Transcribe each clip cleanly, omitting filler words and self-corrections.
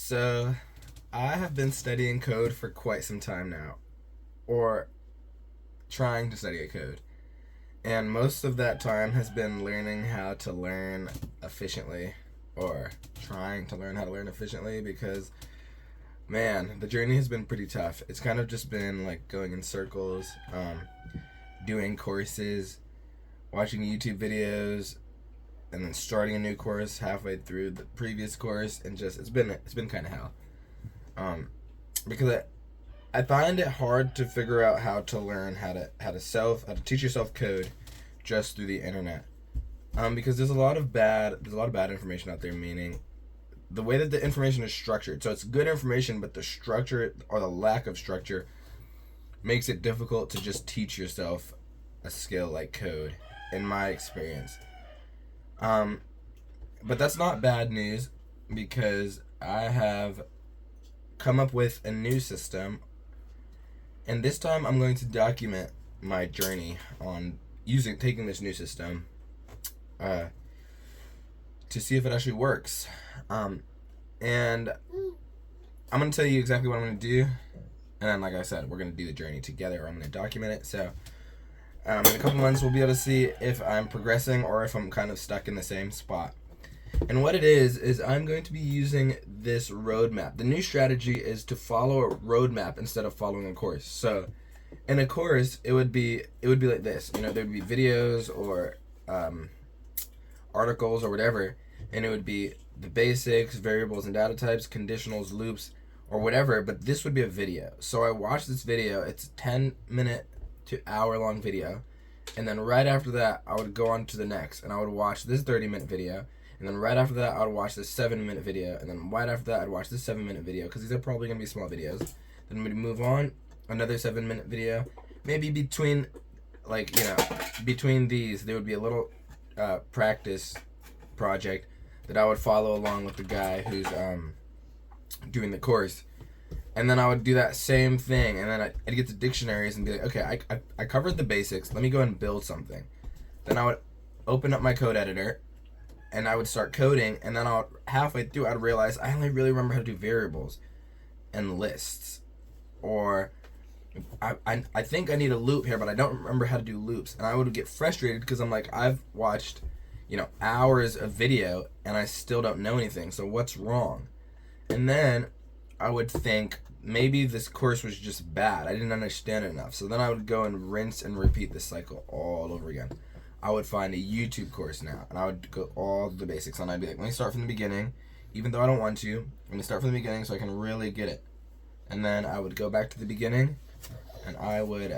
So, I have been studying code for quite some time now, or trying to study a code. And most of that time has been learning how to learn efficiently, or trying to learn how to learn efficiently because, man, the journey has been pretty tough. It's kind of just been like going in circles, doing courses, watching YouTube videos, and then starting a new course halfway through the previous course, and just it's been kind of hell. Because I find it hard to figure out how to learn how to teach yourself code just through the internet. Because there's a lot of bad information out there. Meaning, the way that the information is structured. So it's good information, but the structure or the lack of structure makes it difficult to just teach yourself a skill like code. In my experience, but that's not bad news because I have come up with a new system, and this time I'm going to document my journey on taking this new system uh, to see if it actually works. And I'm going to tell you exactly what I'm going to do, and then, like I said, we're going to do the journey together, or I'm going to document it. So in a couple months, we'll be able to see if I'm progressing or if I'm kind of stuck in the same spot. And what it is I'm going to be using this roadmap. The new strategy is to follow a roadmap instead of following a course. So, in a course, it would be like this. There'd be videos or articles or whatever, and it would be the basics, variables and data types, conditionals, loops, or whatever. But this would be a video. So I watched this video. It's a 10-minute to hour-long video, and then right after that, I would go on to the next, and I would watch this 30-minute video. And then right after that, I would watch this 7-minute video. And then right after that, I'd watch this 7-minute video, because these are probably going to be small videos. Then we'd move on, another 7-minute video. Maybe between these, there would be a little practice project that I would follow along with the guy who's doing the course. And then I would do that same thing. And then I'd get to dictionaries and be like, okay, I covered the basics. Let me go and build something. Then I would open up my code editor, and I would start coding, and then halfway through I'd realize I only really remember how to do variables and lists, or I think I need a loop here, but I don't remember how to do loops, and I would get frustrated because I'm like, I've watched hours of video and I still don't know anything, so what's wrong? And then I would think maybe this course was just bad, I didn't understand it enough, so then I would go and rinse and repeat this cycle all over again. I would find a YouTube course now, and I would go all the basics, and I'd be like, let me start from the beginning, even though I don't want to. Let me start from the beginning so I can really get it. And then I would go back to the beginning, and I would,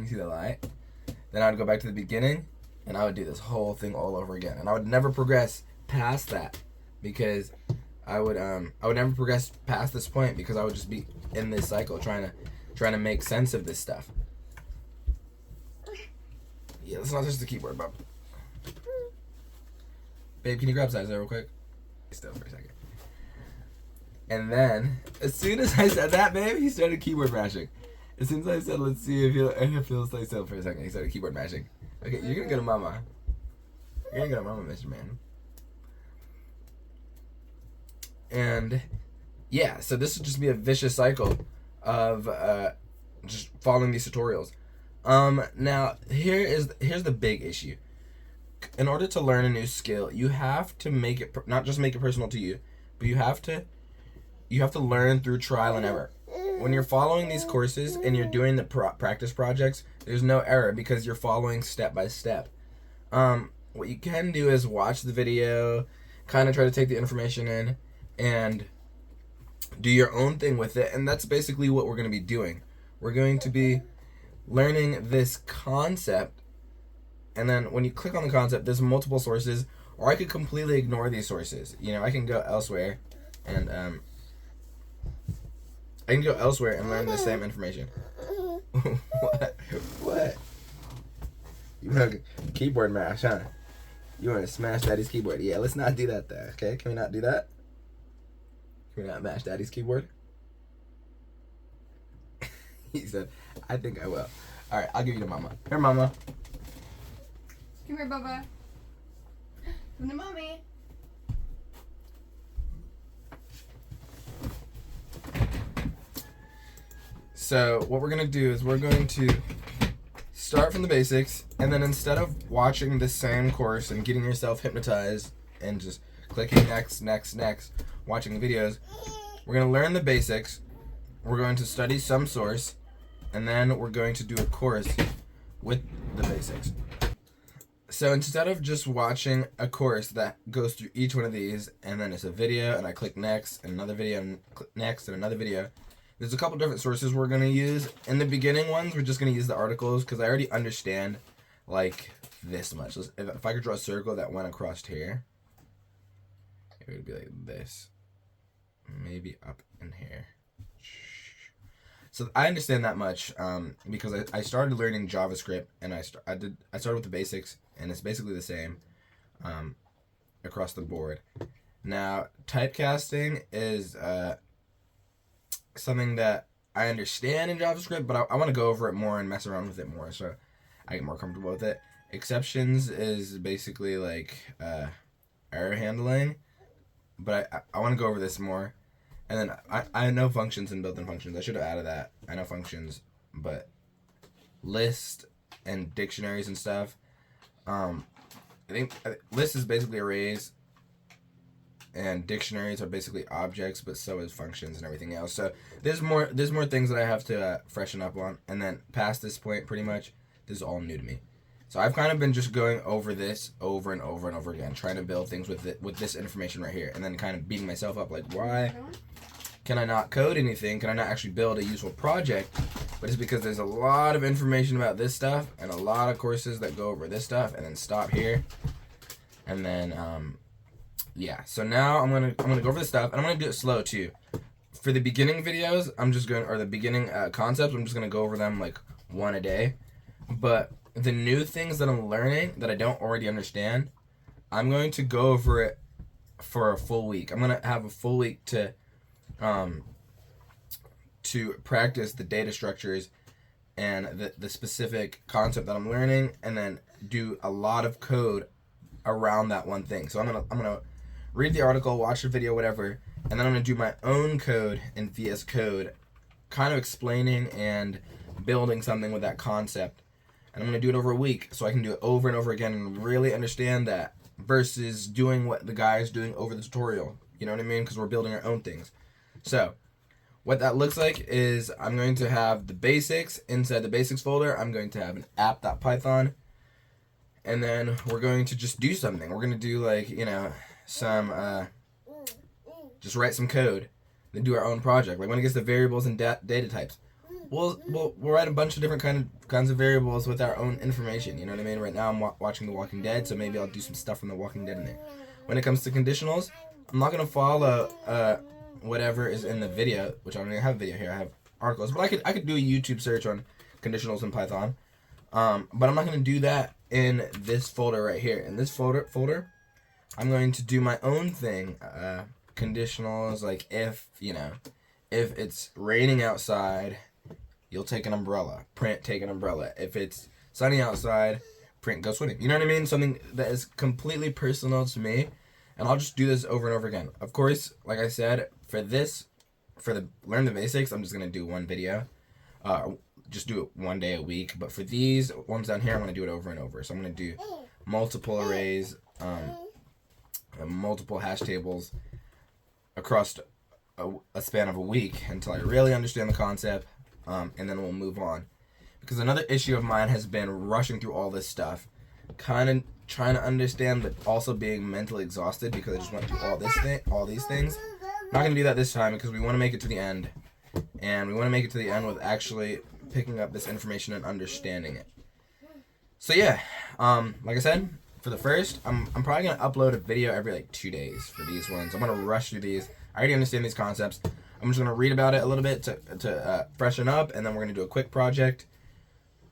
see the light? Then I would go back to the beginning, and I would do this whole thing all over again. And I would never progress past that, because I would never progress past this point, because I would just be in this cycle trying to make sense of this stuff. Yeah, let's not touch the keyboard, Bob. Babe, can you grab size there real quick? Still for a second. And then, as soon as I said that, babe, he started keyboard mashing. As soon as I said, let's see if he'll stay still for a second, he started keyboard mashing. Okay, you're gonna go to mama. You're gonna go to mama, Mr. Man. And yeah, so this would just be a vicious cycle of just following these tutorials. Now here's the big issue. In order to learn a new skill, you have to make it not just make it personal to you, but you have to learn through trial and error. When you're following these courses and you're doing the practice projects, there's no error because you're following step by step. What you can do is watch the video, kind of try to take the information in, and do your own thing with it. And that's basically what we're going to be doing. We're going to be learning this concept, and then when you click on the concept, there's multiple sources, or I could completely ignore these sources. I can go elsewhere and learn the same information. What? You want to keyboard mash, huh? You want to smash Daddy's keyboard? Yeah, let's not do that though, okay? Can we not do that? Can we not mash Daddy's keyboard? He said, I think I will. Alright, I'll give you to Mama. Here, Mama. Come here, Bubba. From the mommy. So what we're gonna do is we're going to start from the basics, and then instead of watching the same course and getting yourself hypnotized and just clicking next, watching videos, we're gonna learn the basics. We're going to study some source, and then we're going to do a course with the basics. So instead of just watching a course that goes through each one of these, and then it's a video, and I click next, and another video, and click next, and another video, there's a couple different sources we're going to use. In the beginning ones, we're just going to use the articles, because I already understand, like, this much. If I could draw a circle that went across here, it would be like this. Maybe up in here. So I understand that much because I started learning JavaScript, and I started with the basics, and it's basically the same across the board. Now, typecasting is something that I understand in JavaScript, but I want to go over it more and mess around with it more so I get more comfortable with it. Exceptions is basically like error handling, but I want to go over this more. And then I know functions and built-in functions. I should have added that. I know functions, but list and dictionaries and stuff. I think list is basically arrays, and dictionaries are basically objects, but so is functions and everything else. So there's more things that I have to freshen up on. And then past this point, pretty much, this is all new to me. So I've kind of been just going over this over and over and over again, trying to build things with this information right here, and then kind of beating myself up like, why can I not code anything? Can I not actually build a useful project? But it's because there's a lot of information about this stuff and a lot of courses that go over this stuff and then stop here. And then yeah. So now I'm gonna go over this stuff, and I'm gonna do it slow too. For the beginning videos, the beginning concepts, I'm just gonna go over them like one a day. But the new things that I'm learning that I don't already understand, I'm going to go over it for a full week. I'm gonna have a full week to practice the data structures and the specific concept that I'm learning, and then do a lot of code around that one thing. So I'm gonna read the article, watch the video, whatever, and then I'm gonna do my own code in VS Code, kind of explaining and building something with that concept. And I'm gonna do it over a week, so I can do it over and over again and really understand that, versus doing what the guy is doing over the tutorial. You know what I mean? Because we're building our own things. So what that looks like is I'm going to have the basics. Inside the basics folder, I'm going to have an app.python. And then we're going to just do something. We're going to do like, some, just write some code. Then do our own project. Like when it gets to variables and data types, we'll write a bunch of different kinds of variables with our own information. You know what I mean? Right now I'm watching The Walking Dead, so maybe I'll do some stuff from The Walking Dead in there. When it comes to conditionals, I'm not going to follow whatever is in the video, which I don't even have a video here. I have articles, but I could do a YouTube search on conditionals in Python. But I'm not going to do that in this folder right here. In this folder, I'm going to do my own thing. Conditionals, like if it's raining outside, you'll take an umbrella. Print, take an umbrella. If it's sunny outside, print, go swimming. You know what I mean? Something that is completely personal to me. And I'll just do this over and over again. Of course, like I said, for the learn the basics, I'm just going to do one video. Just do it one day a week. But for these ones down here, I'm going to do it over and over. So I'm going to do multiple arrays, multiple hash tables across a span of a week until I really understand the concept, and then we'll move on. Because another issue of mine has been rushing through all this stuff, kind of trying to understand, but also being mentally exhausted because I just went through all these things. I'm not gonna do that this time because we want to make it to the end, and we want to make it to the end with actually picking up this information and understanding it. So yeah, like I said, for the first, I'm probably gonna upload a video every like 2 days for these ones. I'm gonna rush through these. I already understand these concepts. I'm just gonna read about it a little bit to freshen up, and then we're gonna do a quick project,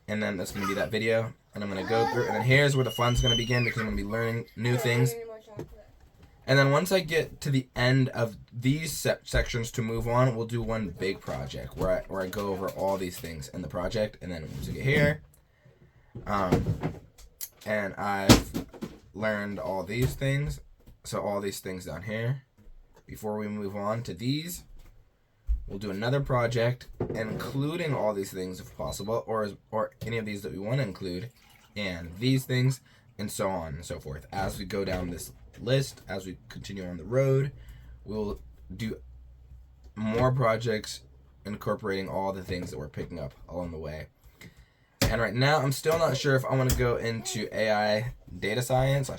and then that's gonna be that video. And I'm gonna go through, and then here's where the fun's gonna begin because I'm gonna be learning new things. And then once I get to the end of these sections to move on, we'll do one big project where I go over all these things in the project. And then once we get here, and I've learned all these things, so all these things down here, before we move on to these, we'll do another project including all these things if possible, or any of these that we want to include, and these things, and so on and so forth. As we go down this list, as we continue on the road, we'll do more projects incorporating all the things that we're picking up along the way. And right now, I'm still not sure if I want to go into AI data science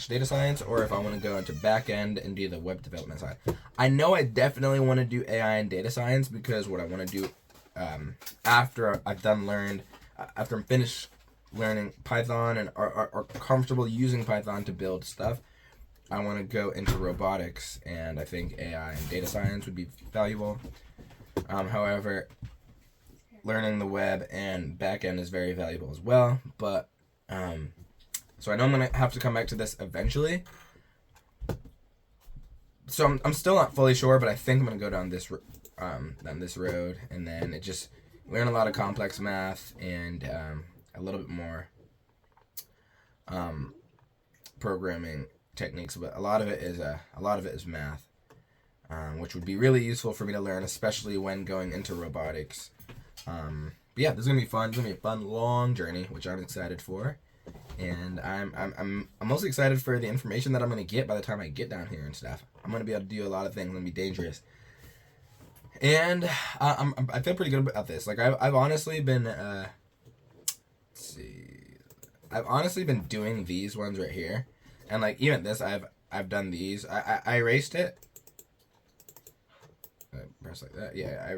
or if I want to go into back end and do the web development side. I know I definitely want to do AI and data science, because what I want to do after I'm finished learning Python and are comfortable using Python to build stuff, I want to go into robotics, and I think AI and data science would be valuable. However, learning the web and backend is very valuable as well. But so I know I'm gonna have to come back to this eventually. So I'm still not fully sure, but I think I'm gonna go down this road, and then it just learn a lot of complex math and a little bit more programming techniques, but a lot of it is math, which would be really useful for me to learn, especially when going into robotics. But yeah, this is gonna be fun. It's gonna be a fun, long journey, which I'm excited for, and I'm mostly excited for the information that I'm gonna get by the time I get down here and stuff. I'm gonna be able to do a lot of things. I'm gonna be dangerous, and I feel pretty good about this. Like I've honestly been I've honestly been doing these ones right here, and like even this, I've done these. I erased it. Press like that. Yeah, I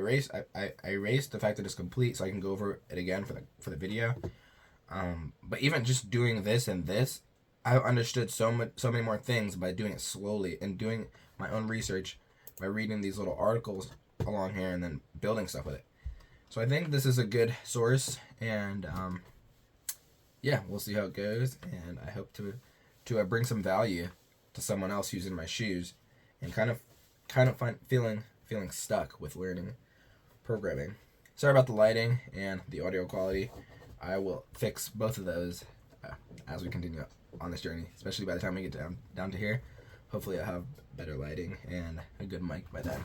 erased the fact that it's complete, so I can go over it again for the video. But even just doing this and this, I understood so many more things by doing it slowly and doing my own research by reading these little articles along here and then building stuff with it. So I think this is a good source, and yeah, we'll see how it goes, and I hope to bring some value to someone else who's in my shoes and kind of feeling stuck with learning programming. Sorry about the lighting and the audio quality. I will fix both of those as we continue on this journey, especially by the time we get down to here. Hopefully I'll have better lighting and a good mic by then.